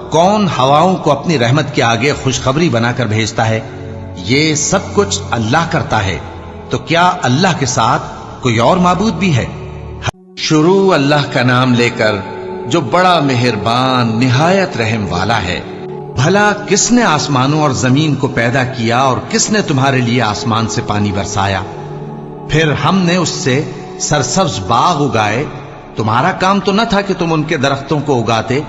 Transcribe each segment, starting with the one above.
कौन हवाओं को अपनी रहमत के आगे खुशखबरी बनाकर भेजता है, ये सब कुछ अल्लाह करता है, तो क्या अल्लाह के साथ कोई और माबूद भी है? शुरू अल्लाह का नाम लेकर जो बड़ा मेहरबान निहायत रहम वाला है। भला किसने आसमानों और जमीन को पैदा किया और किसने तुम्हारे लिए आसमान से पानी बरसाया, फिर हमने उससे सरसब्ज बाग उगाए। तुम्हारा काम तो न था कि तुम उनके दरख्तों को उगाते,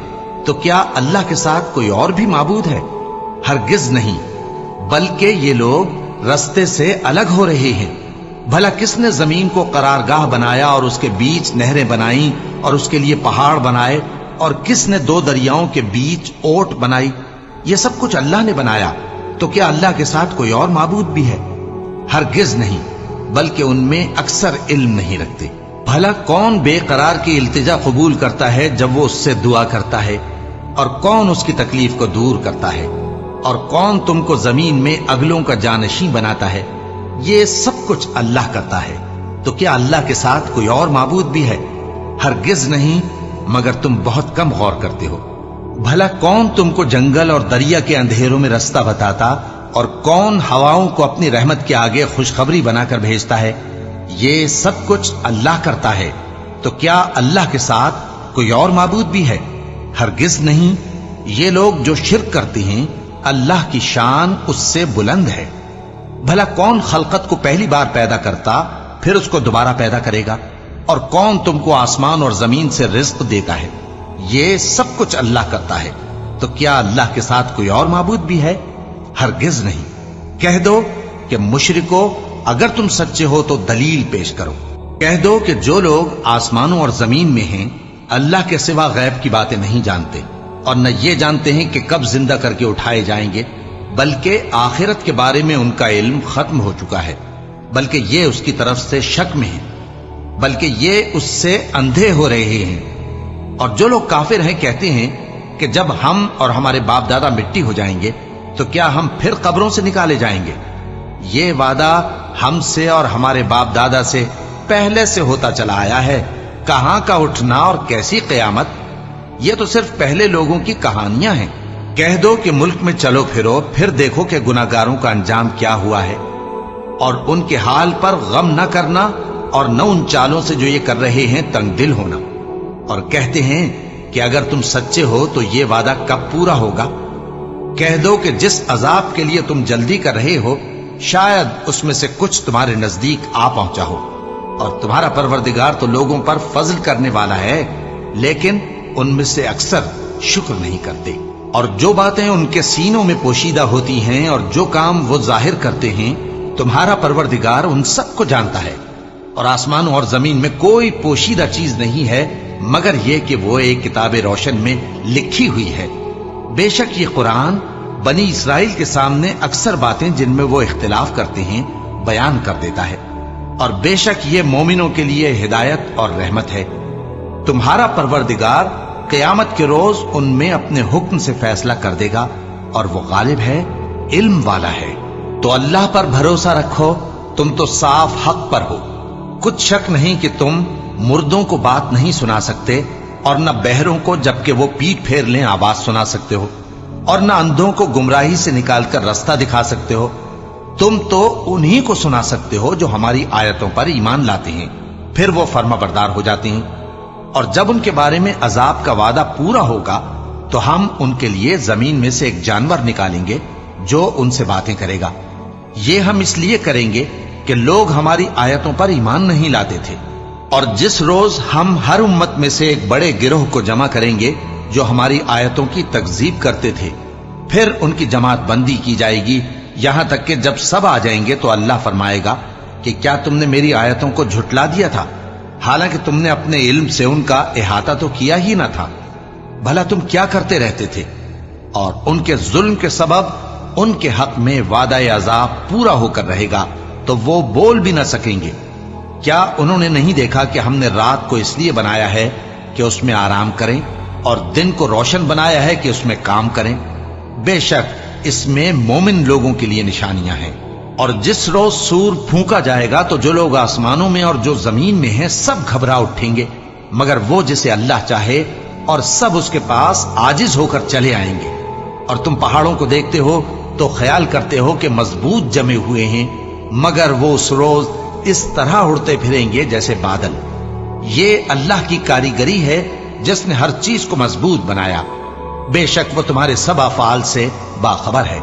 तो क्या अल्लाह के साथ कोई और भी माबूद है? हरगिज नहीं, बल्कि ये लोग रास्ते से अलग हो रहे हैं। भला किसने जमीन को करारगाह बनाया और उसके बीच नहरें बनाई और उसके लिए पहाड़ बनाए, और किसने दो दरियाओं के बीच ओट बनाई? ये सब कुछ अल्लाह ने बनाया, तो क्या अल्लाह के साथ कोई और माबूद भी है? हरगिज नहीं, बल्कि उनमें अक्सर इल्म नहीं रखते। भला कौन बेकरार की इल्तिजा कबूल करता है जब वो उससे दुआ करता है, और कौन उसकी तकलीफ को दूर करता है, और कौन तुमको जमीन में अगलों का जानशीं बनाता है? ये सब कुछ अल्लाह करता है, तो क्या अल्लाह के साथ कोई और माबूद भी है? हरगिज नहीं, मगर तुम बहुत कम गौर करते हो। भला कौन तुमको जंगल और दरिया के अंधेरों में रास्ता बताता, और कौन हवाओं को अपनी रहमत के आगे खुशखबरी बनाकर भेजता है? ये सब कुछ अल्लाह करता है, तो क्या अल्लाह के साथ कोई और माबूद भी है? हरगिज नहीं, ये लोग जो शिर्क करते हैं, अल्लाह की शान उससे बुलंद है। भला कौन खलकत को पहली बार पैदा करता, फिर उसको दोबारा पैदा करेगा? और कौन तुमको आसमान और जमीन से रिज्क देता है? ये सब कुछ अल्लाह करता है, तो क्या अल्लाह के साथ कोई और माबूद भी है? हरगिज नहीं। कह दो कि मुशरिको, अगर तुम सच्चे हो तो दलील पेश करो। कह दो कि जो लोग आसमानों और जमीन में हैं, अल्लाह के सिवा गैब की बातें नहीं जानते, और न ये जानते हैं कि कब जिंदा करके उठाए जाएंगे, बल्कि आखिरत के बारे में उनका इल्म खत्म हो चुका है, बल्कि ये उसकी तरफ से शक में है, बल्कि ये उससे अंधे हो रहे हैं। और जो लोग काफिर हैं कहते हैं कि जब हम और हमारे बाप दादा मिट्टी हो जाएंगे, तो क्या हम फिर कब्रों से निकाले जाएंगे? ये वादा हमसे और हमारे बाप दादा से पहले से होता चला आया है। कहां का उठना और कैसी कयामत, ये तो सिर्फ पहले लोगों की कहानियां हैं। कह दो कि मुल्क में चलो फिरो, फिर देखो कि गुनाहगारों का अंजाम क्या हुआ है, और उनके हाल पर गम न करना, और न उन चालों से जो ये कर रहे हैं तंग दिल होना। और कहते हैं कि अगर तुम सच्चे हो तो ये वादा कब पूरा होगा? कह दो कि जिस अजाब के लिए तुम जल्दी कर रहे हो, शायद उसमें से कुछ तुम्हारे नजदीक आ पहुंचा हो, और तुम्हारा परवरदिगार तो लोगों पर फजल करने वाला है, लेकिन उनमें से अक्सर शुक्र नहीं करते। और जो बातें उनके सीनों में पोशीदा होती हैं और जो काम वो जाहिर करते हैं, तुम्हारा परवरदिगार उन सब को जानता है। और आसमानों और जमीन में कोई पोशीदा चीज नहीं है मगर यह कि वो एक किताब रोशन में लिखी हुई है। बेशक ये कुरान बनी इसराइल के सामने अक्सर बातें जिनमें वो इख्तिलाफ करते हैं बयान कर देता है, और बेशक ये मोमिनों के लिए हिदायत और रहमत है। तुम्हारा परवरदिगार क़यामत के रोज उनमें अपने हुक्म से फैसला कर देगा, और वो गालिब है, इल्म वाला है। तो अल्लाह पर भरोसा रखो, तुम तो साफ हक पर हो। कुछ शक नहीं कि तुम मुर्दों को बात नहीं सुना सकते, और न बहरों को जबकि वो पीठ फेर लें आवाज सुना सकते हो, और न अंधों को गुमराही से निकालकर रास्ता दिखा सकते हो। तुम तो उन्हीं को सुना सकते हो जो हमारी आयतों पर ईमान लाते हैं, फिर वो फर्माबरदार हो जाते हैं। और जब उनके बारे में अजाब का वादा पूरा होगा तो हम उनके लिए जमीन में से एक जानवर निकालेंगे जो उनसे बातें करेगा। ये हम इसलिए करेंगे कि लोग हमारी आयतों पर ईमान नहीं लाते थे। और जिस रोज हम हर उम्मत में से एक बड़े गिरोह को जमा करेंगे जो हमारी आयतों की तकजीब करते थे, फिर उनकी जमात बंदी की जाएगी, यहां तक कि जब सब आ जाएंगे तो अल्लाह फरमाएगा कि क्या तुमने मेरी आयतों को झुटला दिया था, हालांकि तुमने अपने इल्म से उनका इहाता तो किया ही ना था। भला तुम क्या करते रहते थे? और उनके जुल्म के सबब उनके हक में वादा अजाब पूरा होकर रहेगा, तो वो बोल भी ना सकेंगे। क्या उन्होंने नहीं देखा कि हमने रात को इसलिए बनाया है कि उसमें आराम करें, और दिन को रोशन बनाया है कि उसमें काम करें? बेशक इसमें मोमिन लोगों के लिए निशानियां हैं। और जिस रोज सूर फूंका जाएगा तो जो लोग आसमानों में और जो जमीन में हैं सब घबरा उठेंगे, मगर वो जिसे अल्लाह चाहे اور سب اس کے پاس عاجز ہو کر چلے آئیں گے، اور تم پہاڑوں کو دیکھتے ہو تو خیال کرتے ہو کہ مضبوط جمے ہوئے ہیں، مگر وہ اس روز اس طرح اڑتے پھریں گے جیسے بادل۔ یہ اللہ کی کاریگری ہے جس نے ہر چیز کو مضبوط بنایا، بے شک وہ تمہارے سب افعال سے باخبر ہے۔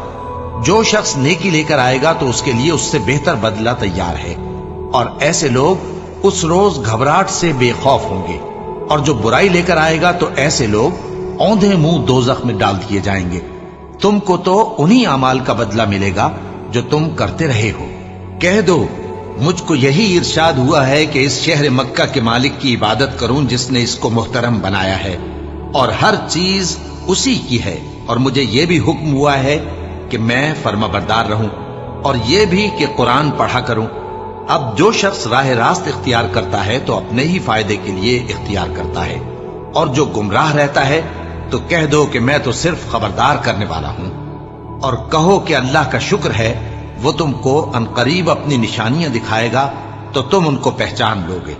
جو شخص نیکی لے کر آئے گا تو اس کے لیے اس سے بہتر بدلہ تیار ہے، اور ایسے لوگ اس روز گھبراہٹ سے بے خوف ہوں گے، اور جو برائی لے کر آئے گا تو ایسے لوگ اوندھے منہ دوزخ میں ڈال دیے جائیں گے۔ تم کو تو انہی اعمال کا بدلہ ملے گا جو تم کرتے رہے ہو۔ کہہ دو مجھ کو یہی ارشاد ہوا ہے کہ اس شہر مکہ کے مالک کی عبادت کروں جس نے اس کو محترم بنایا ہے، اور ہر چیز اسی کی ہے، اور مجھے یہ بھی حکم ہوا ہے کہ میں فرما بردار رہوں، اور یہ بھی کہ قرآن پڑھا کروں۔ اب جو شخص راہ راست اختیار کرتا ہے تو اپنے ہی فائدے کے لیے اختیار کرتا ہے، اور جو گمراہ رہتا ہے تو کہہ دو کہ میں تو صرف خبردار کرنے والا ہوں۔ اور کہو کہ اللہ کا شکر ہے، وہ تم کو عنقریب اپنی نشانیاں دکھائے گا تو تم ان کو پہچان لوگے۔